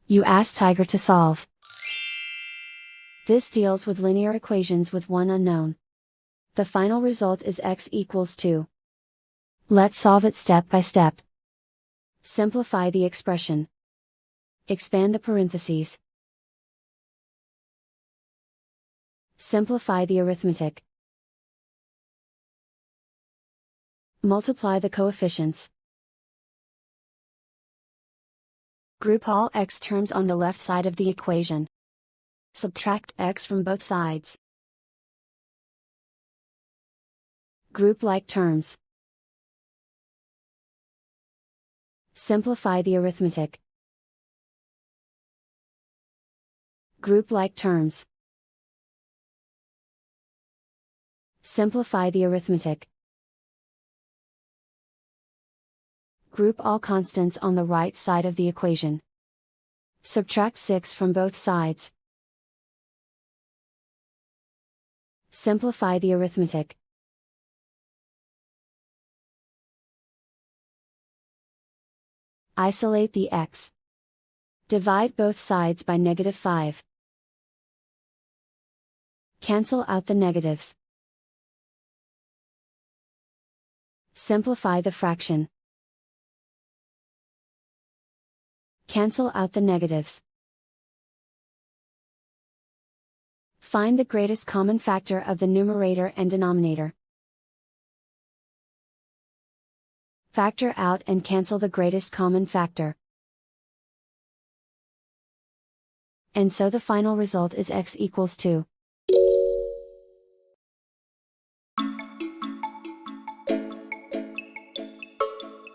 You ask Tiger to solve. This deals with linear equations with one unknown. The final result is x equals 2. Let's solve it step by step. Simplify the expression. Expand the parentheses. Simplify the arithmetic. Multiply the coefficients. Group all x terms on the left side of the equation. Subtract x from both sides. Group like terms. Simplify the arithmetic. Group like terms. Simplify the arithmetic. Group all constants on the right side of the equation. Subtract 6 from both sides. Simplify the arithmetic. Isolate the x. Divide both sides by -5. Cancel out the negatives. Simplify the fraction. Cancel out the negatives. Find the greatest common factor of the numerator and denominator. Factor out and cancel the greatest common factor. And so the final result is x equals 2.